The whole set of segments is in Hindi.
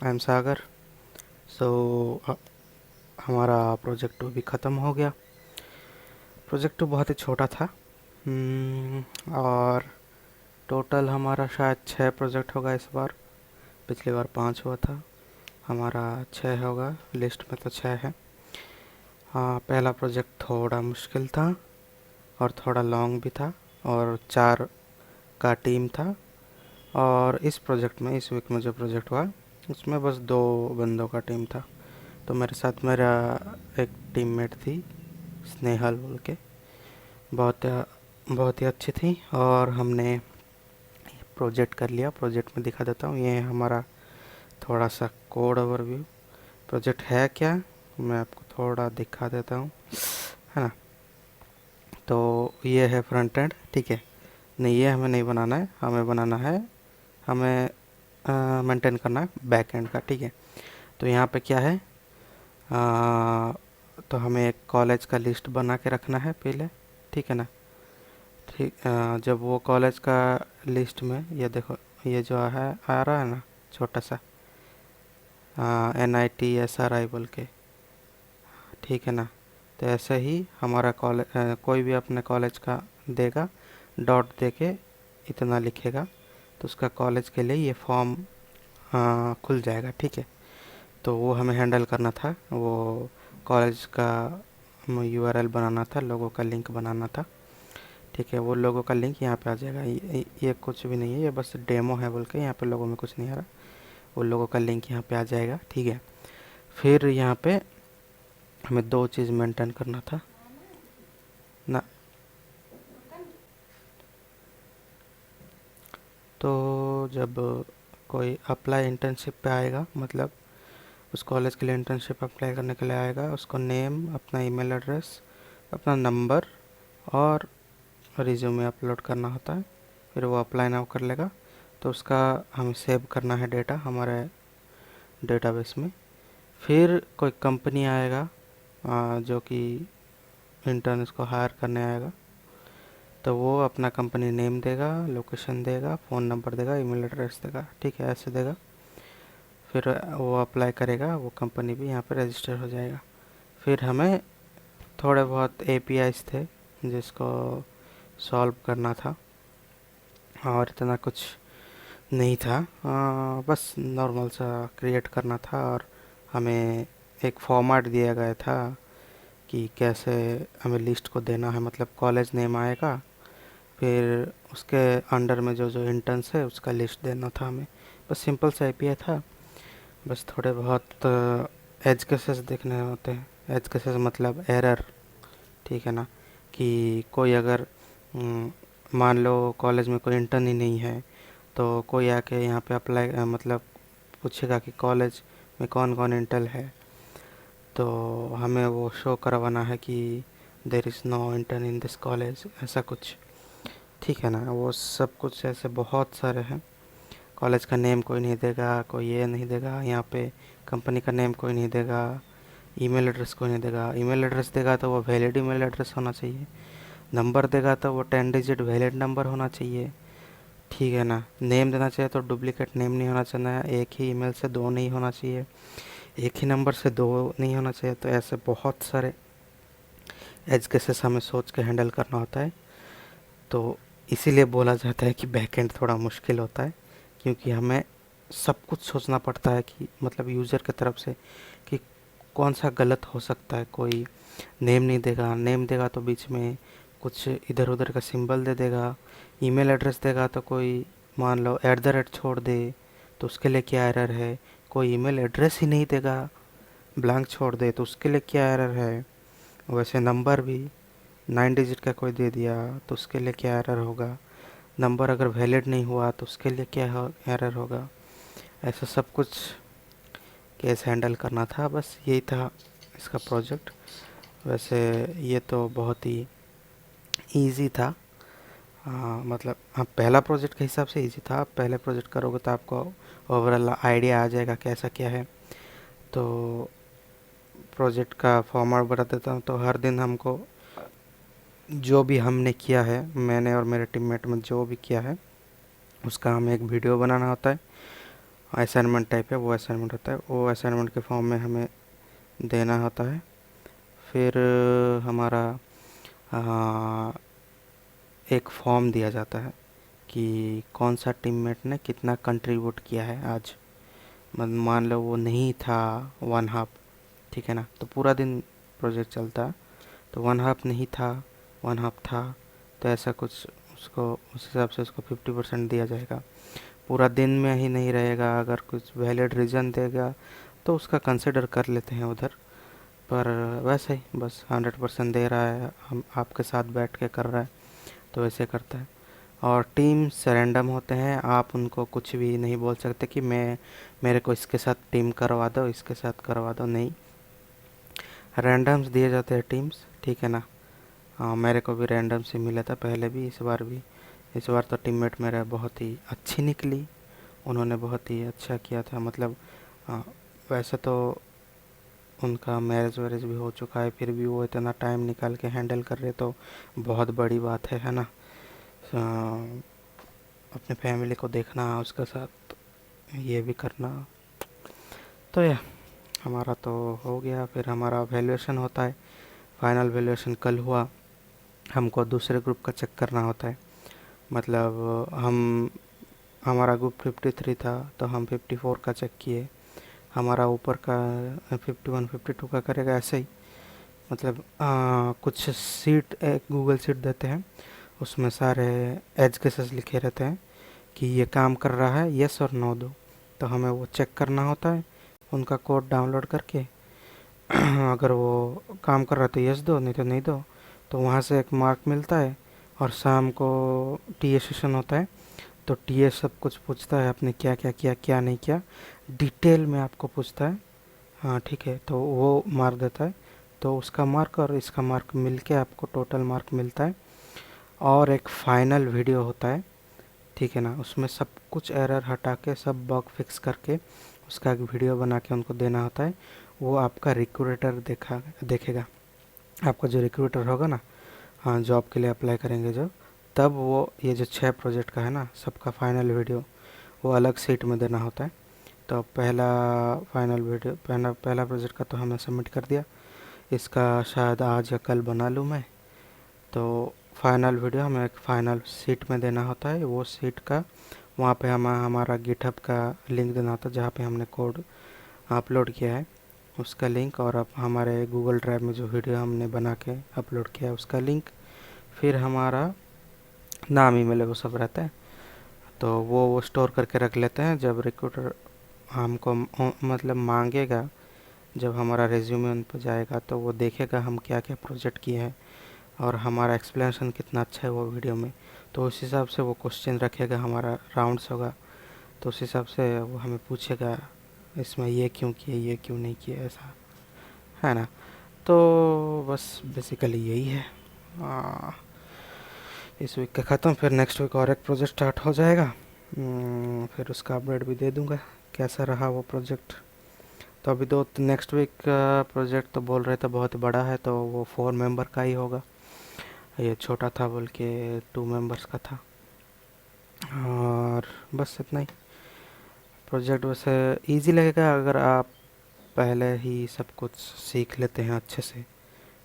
आई एम सागर। सो हमारा प्रोजेक्ट भी ख़त्म हो गया। प्रोजेक्ट बहुत ही छोटा था। और टोटल हमारा शायद 6 प्रोजेक्ट होगा इस बार। पिछली बार 5 हुआ था। हमारा 6 होगा, लिस्ट में तो 6 है। हाँ, पहला प्रोजेक्ट थोड़ा मुश्किल था और थोड़ा लॉन्ग भी था, और 4 का टीम था। और इस प्रोजेक्ट में, इस वीक में जो प्रोजेक्ट हुआ, उसमें बस 2 बंदों का टीम था। तो मेरे साथ मेरा एक टीममेट थी, स्नेहल बोल के। बहुत बहुत ही अच्छी थी। और हमने प्रोजेक्ट कर लिया। प्रोजेक्ट में दिखा देता हूँ, ये है हमारा थोड़ा सा कोड ओवरव्यू। प्रोजेक्ट है क्या, मैं आपको थोड़ा दिखा देता हूँ, है ना। तो ये है फ्रंट एंड, ठीक है। नहीं, ये हमें नहीं बनाना है, हमें बनाना है, हमें मेंटेन करना है बैक एंड का, ठीक है। तो यहाँ पे क्या है, तो हमें एक कॉलेज का लिस्ट बना के रखना है पहले, ठीक है ना। ठीक, जब वो कॉलेज का लिस्ट में, ये देखो, ये जो है आ रहा है ना, छोटा सा NITSRI बोल के, ठीक है ना। तो ऐसे ही हमारा कॉलेज, कोई भी अपने कॉलेज का देगा, डॉट दे के इतना लिखेगा, तो उसका कॉलेज के लिए ये फॉर्म खुल जाएगा, ठीक है। तो वो हमें हैंडल करना था, वो कॉलेज का URL बनाना था, लोगों का लिंक बनाना था, ठीक है। वो लोगों का लिंक यहाँ पे आ जाएगा। ये कुछ भी नहीं है, ये बस डेमो है बोल के, यहाँ पे लोगों में कुछ नहीं आ रहा। वो लोगों का लिंक यहाँ पे आ जाएगा, ठीक है। फिर यहाँ पे हमें 2 चीज़ मेंटेन करना था ना। तो जब कोई अप्लाई इंटर्नशिप पे आएगा, मतलब उस कॉलेज के लिए इंटर्नशिप अप्लाई करने के लिए आएगा, उसको नेम, अपना ईमेल एड्रेस, अपना नंबर और रिज्यूमे अपलोड करना होता है। फिर वो अप्लाई नाउ कर लेगा, तो उसका हमें सेव करना है डेटा हमारे डेटाबेस में। फिर कोई कंपनी आएगा, जो कि इंटर्न को हायर करने आएगा, तो वो अपना कंपनी नेम देगा, लोकेशन देगा, फ़ोन नंबर देगा, ईमेल एड्रेस देगा, ठीक है, ऐसे देगा। फिर वो अप्लाई करेगा, वो कंपनी भी यहाँ पे रजिस्टर हो जाएगा। फिर हमें थोड़े बहुत APIs थे जिसको सॉल्व करना था, और इतना कुछ नहीं था। बस नॉर्मल सा क्रिएट करना था, और हमें एक फॉर्मेट दिया गया था कि कैसे हमें लिस्ट को देना है। मतलब कॉलेज नेम आएगा, फिर उसके अंडर में जो जो इंटर्न्स है उसका लिस्ट देना था हमें। बस सिंपल सा API था। बस थोड़े बहुत एज केसेस देखने होते हैं। एज केसेस मतलब एरर, ठीक है ना। कि कोई अगर मान लो कॉलेज में कोई इंटर्न ही नहीं है, तो कोई आके यहाँ पे अप्लाई, मतलब पूछेगा कि कॉलेज में कौन कौन इंटर्न है, तो हमें वो शो करवाना है कि there is no intern in this college, ऐसा कुछ, ठीक है ना। वो सब कुछ ऐसे बहुत सारे हैं। कॉलेज का नेम कोई नहीं देगा, कोई ये नहीं देगा, यहाँ पे कंपनी का नेम कोई नहीं देगा, ईमेल एड्रेस कोई नहीं देगा। ईमेल एड्रेस देगा तो वो वैलिड ईमेल एड्रेस होना चाहिए। नंबर देगा तो वो 10 डिजिट वैलिड नंबर होना चाहिए, ठीक है ना। नेम देना चाहिए तो डुप्लीकेट नेम नहीं होना चाहिए, एक ही ईमेल से 2 नहीं होना चाहिए, एक ही नंबर से 2 नहीं होना चाहिए। तो ऐसे बहुत सारे एज केसेस हमें सोच के हैंडल करना होता है। तो इसीलिए बोला जाता है कि बैकएंड थोड़ा मुश्किल होता है, क्योंकि हमें सब कुछ सोचना पड़ता है कि मतलब यूज़र की तरफ से कि कौन सा गलत हो सकता है। कोई नेम नहीं देगा, नेम देगा तो बीच में कुछ इधर उधर का सिंबल दे देगा। ईमेल एड्रेस देगा तो कोई मान लो @ छोड़ दे, तो उसके लिए क्या एरर है। कोई ईमेल एड्रेस ही नहीं देगा, ब्लैंक छोड़ दे, तो उसके लिए क्या एरर है। वैसे नंबर भी 9 डिजिट का कोई दे दिया तो उसके लिए क्या एरर होगा। नंबर अगर वैलिड नहीं हुआ तो उसके लिए क्या एरर होगा। ऐसा सब कुछ केस हैंडल करना था। बस यही था इसका प्रोजेक्ट। वैसे ये तो बहुत ही इजी था। मतलब हाँ, पहला प्रोजेक्ट के हिसाब से इजी था। आप पहले प्रोजेक्ट करोगे तो आपको ओवरऑल आइडिया आ जाएगा कैसा क्या है। तो प्रोजेक्ट का फॉर्मेट बता देता हूँ। तो हर दिन हमको जो भी हमने किया है, मैंने और मेरे टीममेट में जो भी किया है, उसका हमें एक वीडियो बनाना होता है। असाइनमेंट टाइप है, वो असाइनमेंट होता है, वो असाइनमेंट के फॉर्म में हमें देना होता है। फिर हमारा आ, एक फॉर्म दिया जाता है कि कौन सा टीममेट ने कितना कंट्रीब्यूट किया है आज। मान लो वो नहीं था वन हाफ, ठीक है ना, तो पूरा दिन प्रोजेक्ट चलता है। तो वन हाफ नहीं था, वन हाफ था, तो ऐसा कुछ उसको उस हिसाब से उसको 50% दिया जाएगा। पूरा दिन में ही नहीं रहेगा, अगर कुछ वैलिड रीज़न देगा तो उसका कंसिडर कर लेते हैं उधर। पर वैसे ही बस 100% दे रहा है, हम आपके साथ बैठ के कर रहा है, तो वैसे करता है। और टीम्स रैंडम होते हैं, आप उनको कुछ भी नहीं बोल सकते कि मैं मेरे को इसके साथ टीम करवा दो, इसके साथ करवा दो, नहीं। रैंडम्स दिए जाते हैं टीम्स, ठीक है ना। हाँ, मेरे को भी रैंडम से मिला था पहले भी, इस बार भी। इस बार तो टीममेट मेरा बहुत ही अच्छी निकली, उन्होंने बहुत ही अच्छा किया था, मतलब हाँ, वैसे तो उनका मैरिज वैरिज भी हो चुका है, फिर भी वो इतना टाइम निकाल के हैंडल कर रहे, तो बहुत बड़ी बात है ना। अपने फैमिली को देखना, उसके साथ ये भी करना। तो यह हमारा तो हो गया। फिर हमारा वैल्यूएशन होता है, फाइनल वैल्यूएशन कल हुआ। हमको दूसरे ग्रुप का चेक करना होता है, मतलब हम हमारा ग्रुप 53 था, तो हम 54 का चेक किए। हमारा ऊपर का 51 52 का करेगा, ऐसे ही। मतलब कुछ सीट एक गूगल सीट देते हैं, उसमें सारे एज केसेस लिखे रहते हैं कि ये काम कर रहा है, यस और नो दो। तो हमें वो चेक करना होता है उनका कोड डाउनलोड करके। अगर वो काम कर रहा है तो यस दो, नहीं तो नहीं दो। तो वहाँ से एक मार्क मिलता है। और शाम को टीए सेशन होता है, तो टीए सब कुछ पूछता है आपने क्या क्या किया, क्या नहीं किया, डिटेल में आपको पूछता है। हाँ ठीक है, तो वो मार्क देता है। तो उसका मार्क और इसका मार्क मिलके आपको टोटल मार्क मिलता है। और एक फाइनल वीडियो होता है, ठीक है ना, उसमें सब कुछ एरर हटा के, सब बग फिक्स करके उसका एक वीडियो बना के उनको देना होता है। वो आपका रिक्रूटर देखेगा। आपका जो रिक्रूटर होगा ना, हाँ, जॉब के लिए अप्लाई करेंगे जो, तब वो ये जो 6 प्रोजेक्ट का है ना, सबका फाइनल वीडियो वो अलग सीट में देना होता है। तो पहला फाइनल वीडियो, पहला प्रोजेक्ट का तो हमने सबमिट कर दिया। इसका शायद आज या कल बना लूँ मैं। तो फाइनल वीडियो हमें एक फाइनल सीट में देना होता है। वो सीट का वहाँ पे हम हमारा गिटहब का लिंक देना होता है, जहाँ पे हमने कोड अपलोड किया है उसका लिंक, और अब हमारे गूगल ड्राइव में जो वीडियो हमने बना के अपलोड किया है उसका लिंक। फिर हमारा नाम ईमेल है, वो सब रहता है। तो वो स्टोर करके रख लेते हैं। जब रिक्रूटर हमको मतलब मांगेगा, जब हमारा रिज्यूमे उन पर जाएगा, तो वो देखेगा हम क्या क्या प्रोजेक्ट किए हैं और हमारा एक्सप्लेनेशन कितना अच्छा है वो वीडियो में। तो उस हिसाब से वो क्वेश्चन रखेगा, हमारा राउंड्स होगा, तो उस हिसाब से वो हमें पूछेगा इसमें ये क्यों किए, ये क्यों नहीं किए, ऐसा है ना। तो बस बेसिकली यही है। आ, इस वीक का ख़त्म, फिर नेक्स्ट वीक और एक प्रोजेक्ट स्टार्ट हो जाएगा। फिर उसका अपडेट भी दे दूंगा कैसा रहा वो प्रोजेक्ट। तो अभी दो नेक्स्ट वीक का प्रोजेक्ट तो बोल रहे थे बहुत बड़ा है, तो वो 4 मेंबर का ही होगा। ये छोटा था बोल के 2 मेंबर्स का था। और बस इतना ही। प्रोजेक्ट वैसे इजी लगेगा अगर आप पहले ही सब कुछ सीख लेते हैं अच्छे से,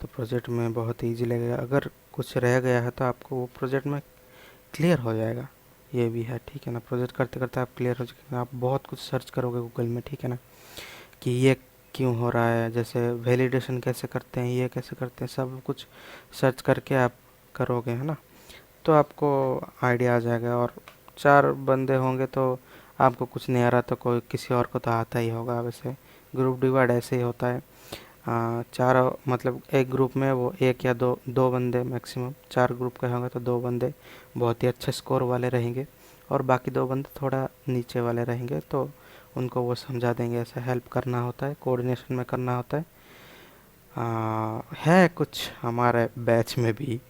तो प्रोजेक्ट में बहुत इजी लगेगा। अगर कुछ रह गया है तो आपको वो प्रोजेक्ट में क्लियर हो जाएगा, ये भी है, ठीक है ना। प्रोजेक्ट करते करते आप क्लियर हो जाएगा, आप बहुत कुछ सर्च करोगे गूगल में, ठीक है ना, कि ये क्यों हो रहा है, जैसे वैलिडेशन कैसे करते हैं, ये कैसे करते हैं, सब कुछ सर्च करके आप करोगे, है ना, तो आपको आइडिया आ जाएगा। और 4 बंदे होंगे तो आपको कुछ नहीं आ रहा तो कोई किसी और को तो आता ही होगा। वैसे ग्रुप डिवाइड ऐसे ही होता है। चार मतलब एक ग्रुप में वो एक या दो दो बंदे मैक्सिमम, 4 ग्रुप के होंगे तो 2 बंदे बहुत ही अच्छे स्कोर वाले रहेंगे, और बाकी 2 बंदे थोड़ा नीचे वाले रहेंगे। तो उनको वो समझा देंगे, ऐसा हेल्प करना होता है, कोऑर्डिनेशन में करना होता है। है कुछ हमारे बैच में भी,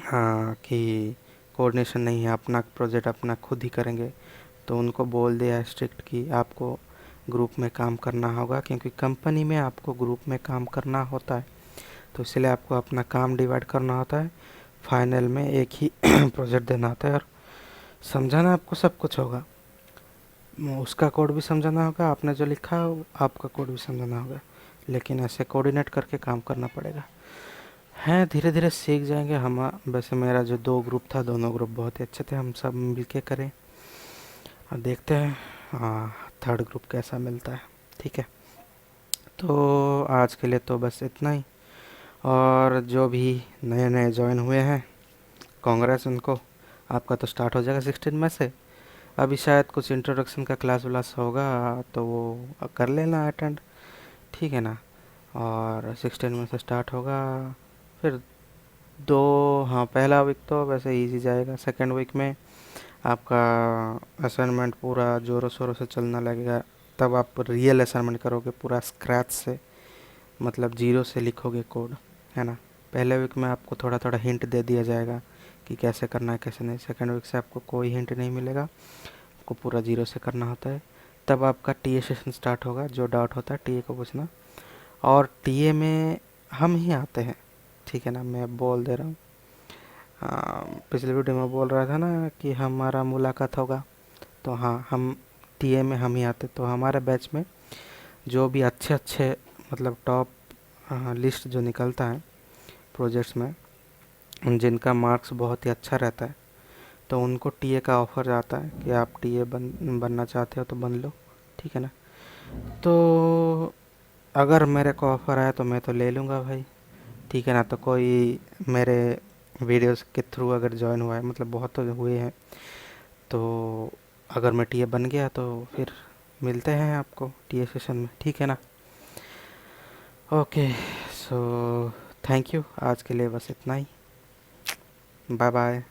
हाँ, कि कोऑर्डिनेशन नहीं है, अपना प्रोजेक्ट अपना खुद ही करेंगे। तो उनको बोल दिया है स्ट्रिक्ट कि आपको ग्रुप में काम करना होगा, क्योंकि कंपनी में आपको ग्रुप में काम करना होता है। तो इसलिए आपको अपना काम डिवाइड करना होता है, फाइनल में एक ही प्रोजेक्ट देना होता है, और समझाना आपको सब कुछ होगा। उसका कोड भी समझाना होगा, आपने जो लिखा आपका कोड भी समझाना होगा, लेकिन ऐसे कोऑर्डिनेट करके काम करना पड़ेगा। हैं, धीरे धीरे सीख जाएंगे हम। वैसे मेरा जो दो ग्रुप था, दोनों ग्रुप बहुत ही अच्छे थे, हम सब मिलके करें और देखते हैं थर्ड ग्रुप कैसा मिलता है। ठीक है, तो आज के लिए तो बस इतना ही। और जो भी नए नए ज्वाइन हुए हैं, कांग्रेस उनको। आपका तो स्टार्ट हो जाएगा 16 में से। अभी शायद कुछ इंट्रोडक्शन का क्लास व्लास होगा, तो वो कर लेना अटेंड। ठीक है ना। और 16 में से स्टार्ट होगा। फिर दो, हाँ, पहला वीक तो वैसे इजी जाएगा। सेकेंड वीक में आपका असाइनमेंट पूरा ज़ोरों शोरों से चलना लगेगा। तब आप रियल असाइनमेंट करोगे पूरा स्क्रैच से, मतलब जीरो से लिखोगे कोड, है ना। पहले वीक में आपको थोड़ा थोड़ा हिंट दे दिया जाएगा कि कैसे करना है कैसे नहीं। सेकेंड वीक से आपको कोई हिंट नहीं मिलेगा, आपको पूरा जीरो से करना होता है। तब आपका टीए सेशन स्टार्ट होगा, जो डाउट होता है टीए को पूछना। और टीए में हम ही आते हैं, ठीक है ना, मैं बोल दे रहा हूँ। पिछले वीडियो में बोल रहा था ना कि हमारा मुलाकात होगा, तो हाँ, हम टीए में हम ही आते। तो हमारे बैच में जो भी अच्छे अच्छे, मतलब टॉप लिस्ट जो निकलता है प्रोजेक्ट्स में, जिनका मार्क्स बहुत ही अच्छा रहता है, तो उनको टीए का ऑफर आता है कि आप टीए बनना चाहते हो तो बन लो। ठीक है ना। तो अगर मेरे को ऑफर आया तो मैं तो ले लूँगा भाई। ठीक है ना। तो कोई मेरे वीडियोस के थ्रू अगर ज्वाइन हुआ है, मतलब बहुत तो हुए हैं, तो अगर मैं टीए बन गया तो फिर मिलते हैं आपको टीए सेशन में। ठीक है ना। Okay, so thank you. आज के लिए बस इतना ही। Bye bye.